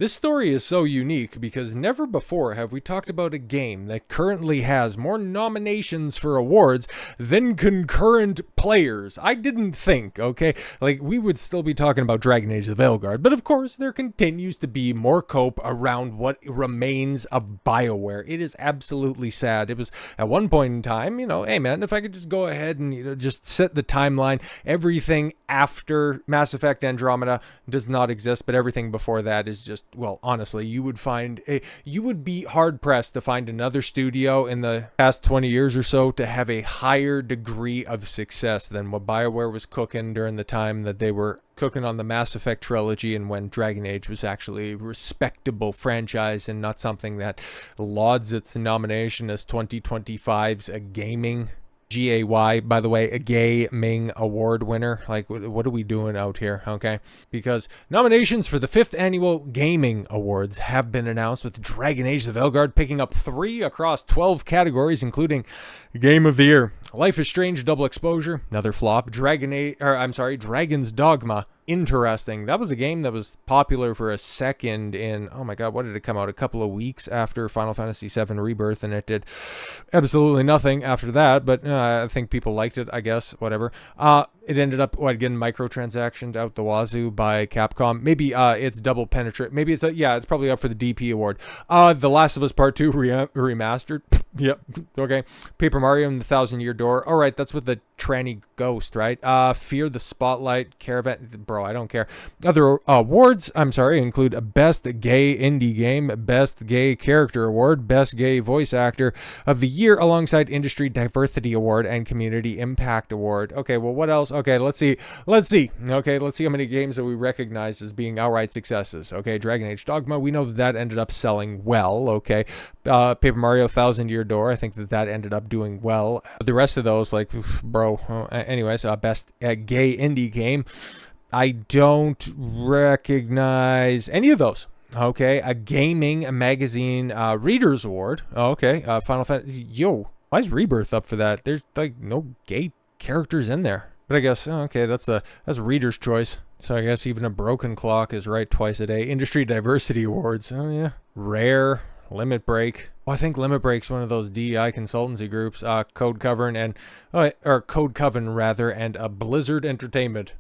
This story is so unique because never before have we talked about a game that currently has more nominations for awards than concurrent players. I didn't think, okay? Like, we would still be talking about Dragon Age the Veilguard, but of course, there continues to be more cope around what remains of BioWare. It is absolutely sad. It was, at one point in time, hey man, if I could just go ahead and, just set the timeline, everything after Mass Effect Andromeda does not exist, but everything before that is just, well, honestly, you would be hard pressed to find another studio in the past 20 years or so to have a higher degree of success than what BioWare was cooking during the time that they were cooking on the Mass Effect trilogy and when Dragon Age was actually a respectable franchise and not something that lauds its nomination as 2025's a gaming GAY, by the way, a gaming award winner. Like, what are we doing out here, okay? Because nominations for the 5th annual gaming awards have been announced, with Dragon Age the Veilguard picking up 3 across 12 categories, including Game of the Year, Life is Strange Double Exposure, another flop, Dragon's Dogma. Interesting. That was a game that was popular for a second in, oh my god, what did it come out? A couple of weeks after Final Fantasy VII Rebirth, and it did absolutely nothing after that, but I think people liked it, I guess, whatever. It ended up, getting microtransactioned out the wazoo by Capcom. Maybe it's double penetrate. Maybe it's, it's probably up for the DP award. The Last of Us Part 2 remastered. Yep. Okay. Paper Mario and the Thousand Year Door. All right. That's with the tranny ghost, right? Fear the Spotlight, Caravan. Bro, I don't care. Other awards, include a Best Gay Indie Game, Best Gay Character Award, Best Gay Voice Actor of the Year, alongside Industry Diversity Award and Community Impact Award. Okay, well, what else? Okay, let's see. Okay, let's see how many games that we recognize as being outright successes. Okay, Dragon Age Dogma, we know that ended up selling well. Okay, Paper Mario Thousand Year Door, I think that ended up doing well. The rest of those, like, bro, anyways, Best Gay Indie Game, I don't recognize any of those. Okay, a Gaming Magazine Readers Award. Okay, Final Fantasy. Yo, why is Rebirth up for that? There's like no gay characters in there. But I guess, okay, that's Reader's Choice. So I guess even a broken clock is right twice a day. Industry Diversity Awards. Oh yeah. Rare. Limit Break. Well, I think Limit Break's one of those DEI consultancy groups. Code Coven and Blizzard Entertainment.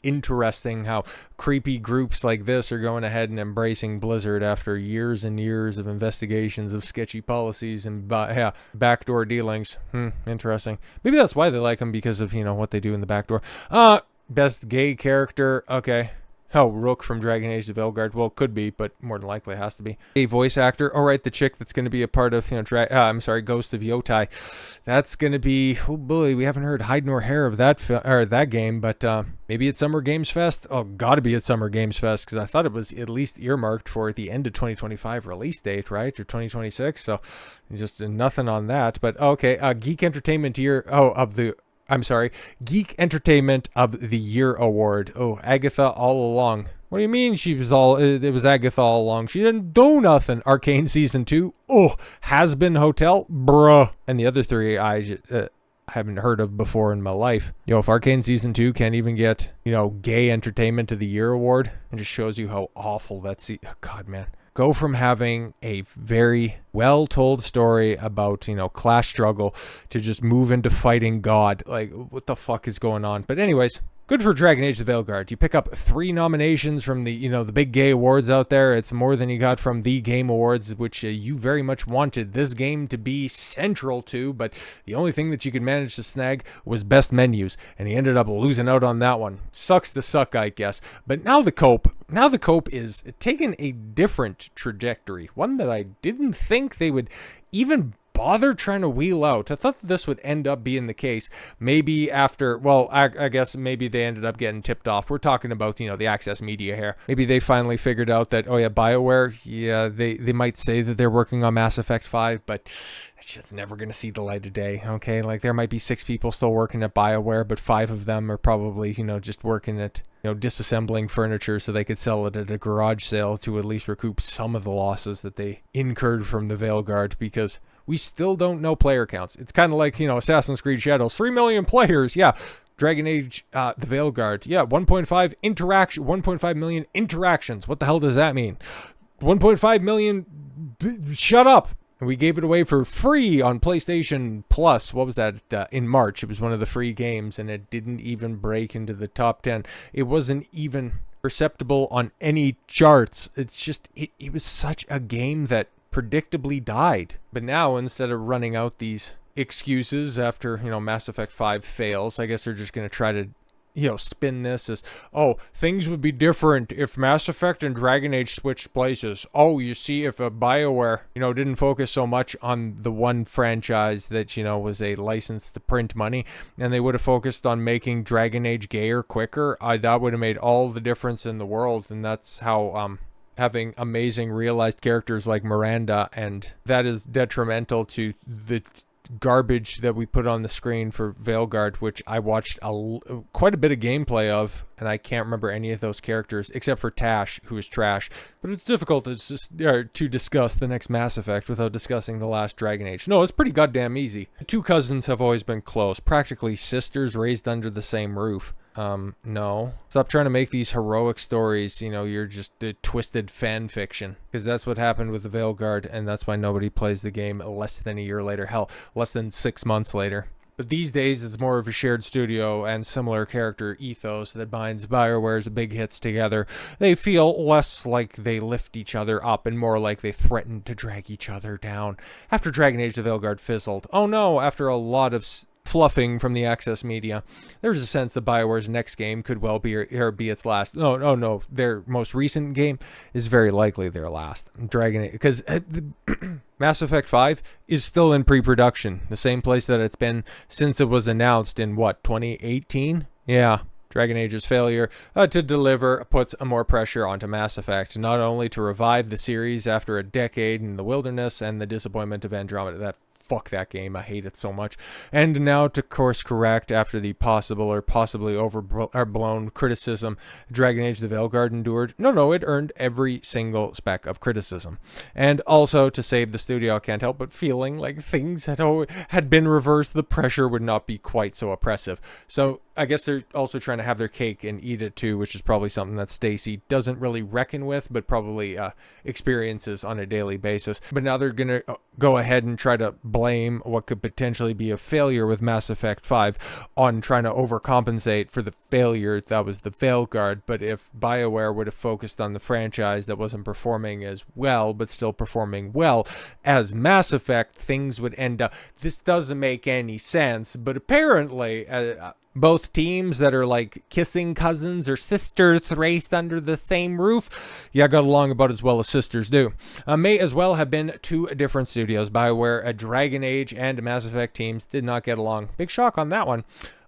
Interesting how creepy groups like this are going ahead and embracing Blizzard after years and years of investigations of sketchy policies and backdoor dealings. Interesting. Maybe that's why they like them, because of what they do in the backdoor. Best Gay Character. Okay. Oh, Rook from Dragon Age the Veilguard. Well, could be, but more than likely has to be. A voice actor. All right, the chick that's going to be a part of, Ghost of Yotai. That's going to be, oh boy, we haven't heard hide nor hair of that game, but maybe it's Summer Games Fest. Oh, gotta be at Summer Games Fest, because I thought it was at least earmarked for the end of 2025 release date, right? Or 2026, so just nothing on that. But okay, Geek Entertainment Geek Entertainment of the Year Award. Oh, Agatha All Along. What do you mean it was Agatha all along? She didn't do nothing. Arcane Season 2. Oh, Has Been Hotel. Bruh. And the other three I haven't heard of before in my life. If Arcane Season 2 can't even get, Gay Entertainment of the Year Award, it just shows you how awful oh, God, man. Go from having a very well-told story about, class struggle to just move into fighting God. Like, what the fuck is going on? But anyways, good for Dragon Age the Veilguard. You pick up 3 nominations from the, the big gay awards out there. It's more than you got from the Game Awards, which you very much wanted this game to be central to, but the only thing that you could manage to snag was best menus, and he ended up losing out on that one. Sucks to suck, I guess. But now the cope is taking a different trajectory, one that I didn't think they would even bother trying to wheel out. I thought that this would end up being the case. Maybe after, I guess maybe they ended up getting tipped off. We're talking about, the Access Media here. Maybe they finally figured out that, BioWare, they might say that they're working on Mass Effect 5, but it's just never going to see the light of day, okay? Like, there might be 6 people still working at BioWare, but 5 of them are probably, just working at, disassembling furniture so they could sell it at a garage sale to at least recoup some of the losses that they incurred from the Veilguard, because we still don't know player counts. It's kind of like, Assassin's Creed Shadows, 3 million players. Yeah, Dragon Age, the Veilguard. Yeah, 1.5 million interactions. What the hell does that mean? 1.5 million. Shut up. And we gave it away for free on PlayStation Plus. What was that? In March. It was one of the free games, and it didn't even break into the top 10. It wasn't even perceptible on any charts. It's just, it was such a game that predictably died. But now, instead of running out these excuses after, Mass Effect 5 fails, I guess they're just going to try to, spin this as, oh, things would be different if Mass Effect and Dragon Age switched places. Oh, you see, if a BioWare, didn't focus so much on the one franchise that, was a license to print money, and they would have focused on making Dragon Age gayer quicker, that would have made all the difference in the world. And that's how, having amazing realized characters like Miranda, and that is detrimental to the garbage that we put on the screen for Veilguard, which I watched quite a bit of gameplay of, and I can't remember any of those characters except for Tash, who is trash. But it's difficult to discuss the next Mass Effect without discussing the last Dragon Age. No, it's pretty goddamn easy. The two cousins have always been close, practically sisters raised under the same roof. No. Stop trying to make these heroic stories, you're just twisted fan fiction. Because that's what happened with the Veilguard, and that's why nobody plays the game less than a year later. Hell, less than 6 months later. But these days, it's more of a shared studio and similar character ethos that binds BioWare's big hits together. They feel less like they lift each other up and more like they threaten to drag each other down. After Dragon Age, the Veilguard fizzled. Oh no, after a lot of fluffing from the Access media, there's a sense that BioWare's next game could well be its last. No. Their most recent game is very likely their last. Dragon Age, because Mass Effect 5 is still in pre-production, the same place that it's been since it was announced in, 2018? Yeah. Dragon Age's failure to deliver puts more pressure onto Mass Effect, not only to revive the series after a decade in the wilderness and the disappointment of Andromeda. Fuck that game, I hate it so much. And now to course correct after the possible or possibly overblown criticism Dragon Age the Veilguard endured. No, it earned every single speck of criticism. And also to save the studio, I can't help but feeling like things had been reversed, the pressure would not be quite so oppressive. So I guess they're also trying to have their cake and eat it too, which is probably something that Stacy doesn't really reckon with, but probably experiences on a daily basis. But now they're going to go ahead and try to blame what could potentially be a failure with Mass Effect 5 on trying to overcompensate for the failure that was the Veilguard. But if BioWare would have focused on the franchise that wasn't performing as well, but still performing well as Mass Effect, things would end up... This doesn't make any sense, but apparently... both teams that are like kissing cousins or sisters raised under the same roof, got along about as well as sisters do. May as well have been two different studios. BioWare, Dragon Age, and Mass Effect teams did not get along. Big shock on that one.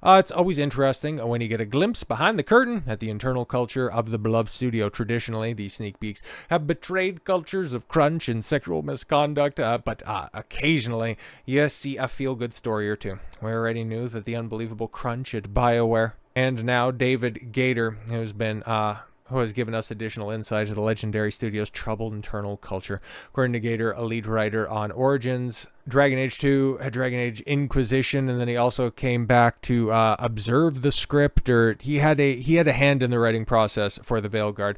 It's always interesting when you get a glimpse behind the curtain at the internal culture of the beloved studio. Traditionally, these sneak peeks have betrayed cultures of crunch and sexual misconduct, but occasionally you see a feel-good story or two. We already knew that the unbelievable crunch at BioWare, and now David Gator, who has given us additional insight into the legendary studio's troubled internal culture. According to Gator, a lead writer on Origins, Dragon Age 2, Dragon Age Inquisition, and then he also came back to observe the script, or he had a hand in the writing process for the Veilguard.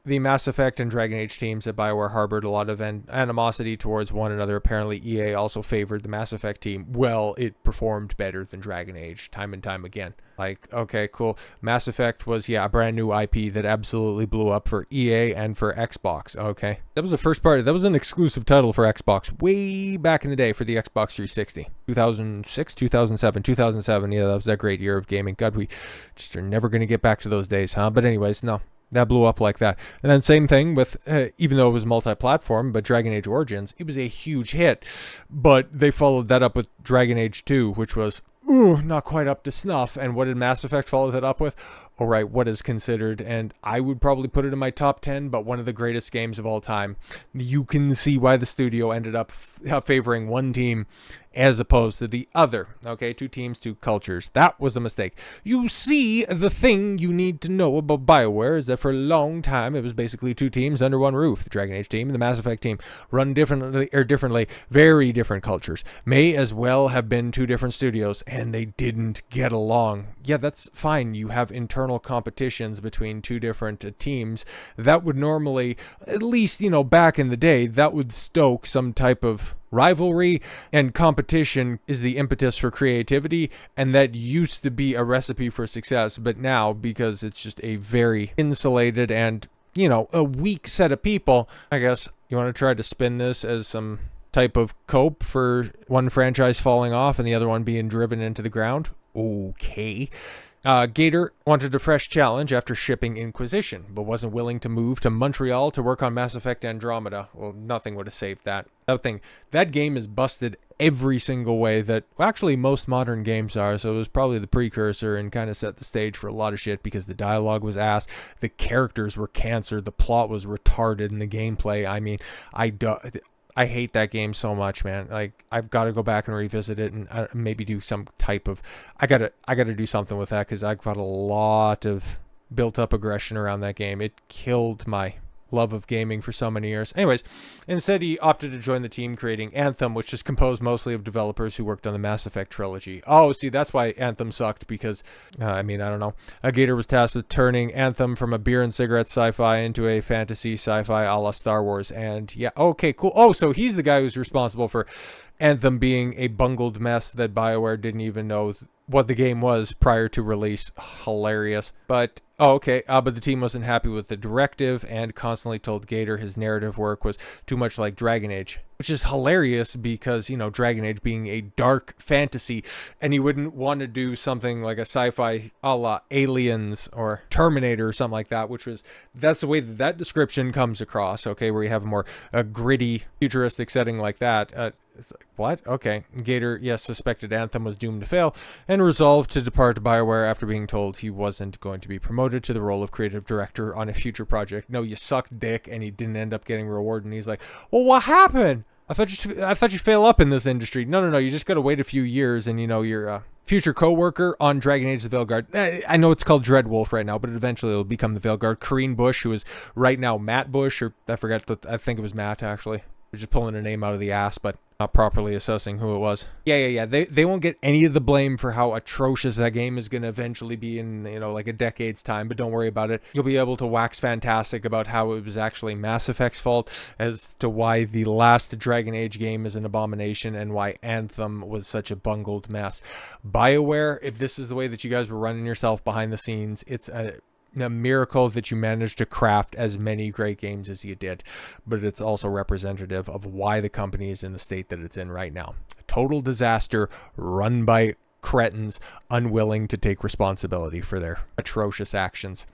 The Mass Effect and Dragon Age teams at BioWare harbored a lot of animosity towards one another. Apparently, EA also favored the Mass Effect team. Well, it performed better than Dragon Age time and time again. Like, okay, cool. Mass Effect was, a brand new IP that absolutely blew up for EA and for Xbox. Okay. That was the first part. That was an exclusive title for Xbox way back in the day for the Xbox 360. 2006, 2007. Yeah, that was that great year of gaming. God, we just are never going to get back to those days, huh? But anyways, no. That blew up like that. And then same thing with, even though it was multi-platform, but Dragon Age Origins, it was a huge hit. But they followed that up with Dragon Age 2, which was not quite up to snuff. And what did Mass Effect follow that up with? all right, what is considered, and I would probably put it in my top 10, but one of the greatest games of all time. You can see why the studio ended up favoring one team as opposed to the other. Okay, two teams, two cultures. That was a mistake. You see, the thing you need to know about BioWare is that for a long time, it was basically two teams under one roof. The Dragon Age team and the Mass Effect team run differently, very different cultures. May as well have been two different studios, and they didn't get along. Yeah, that's fine. You have internal competitions between two different teams. That would normally, at least, you know, back in the day, that would stoke some type of rivalry, and competition is the impetus for creativity, and that used to be a recipe for success. But now, because it's just a very insulated and, you know, a weak set of people, I guess you want to try to spin this as some type of cope for one franchise falling off and the other one being driven into the ground. Okay. Gaymer wanted a fresh challenge after shipping Inquisition, but wasn't willing to move to Montreal to work on Mass Effect Andromeda. Well, nothing would have saved that. That game is busted every single way that, well, actually, most modern games are, so it was probably the precursor and kind of set the stage for a lot of shit because the dialogue was ass, the characters were cancer, the plot was retarded, and the gameplay, I mean, I hate that game so much, man. Like, I've got to go back and revisit it and maybe do some type of... I gotta do something with that because I've got a lot of built-up aggression around that game. It killed my love of gaming for so many years. Anyways, instead he opted to join the team creating Anthem, which is composed mostly of developers who worked on the Mass Effect trilogy. Oh, see, that's why Anthem sucked, because, I mean, I don't know. Gaymer was tasked with turning Anthem from a beer and cigarette sci-fi into a fantasy sci-fi a la Star Wars, and yeah, okay, cool. Oh, so he's the guy who's responsible for Anthem being a bungled mess that BioWare didn't even know what the game was prior to release. Hilarious. But okay, but the team wasn't happy with the directive and constantly told Gaymer his narrative work was too much like Dragon Age, which is hilarious because, you know, Dragon Age being a dark fantasy, and he wouldn't want to do something like a sci-fi a la Aliens or Terminator or something like that, that's the way that description comes across, okay, where you have a more gritty, futuristic setting like that. It's like, what? Okay. Gaymer, yes, suspected Anthem was doomed to fail and resolved to depart BioWare after being told he wasn't going to be promoted to the role of creative director on a future project. No, you suck dick, and he didn't end up getting rewarded. And he's like, well, what happened? I thought you fail up in this industry. No, you just got to wait a few years, and, you know, your future co-worker on Dragon Age the Veilguard. I know it's called Dreadwolf right now, but eventually it'll become the Veilguard. Corinne Bush, who is right now Matt Bush, or I think it was Matt, actually. We're just pulling a name out of the ass, but not properly assessing who it was. Yeah. They won't get any of the blame for how atrocious that game is going to eventually be in, you know, like a decade's time, but don't worry about it. You'll be able to wax fantastic about how it was actually Mass Effect's fault as to why the last Dragon Age game is an abomination and why Anthem was such a bungled mess. BioWare, if this is the way that you guys were running yourself behind the scenes, it's a miracle that you managed to craft as many great games as you did, but it's also representative of why the company is in the state that it's in right now. A total disaster run by cretins unwilling to take responsibility for their atrocious actions.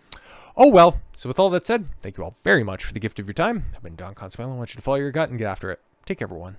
Oh well, so with all that said, thank you all very much for the gift of your time. I've been Don Consuelo. I want you to follow your gut and get after it. Take care, everyone.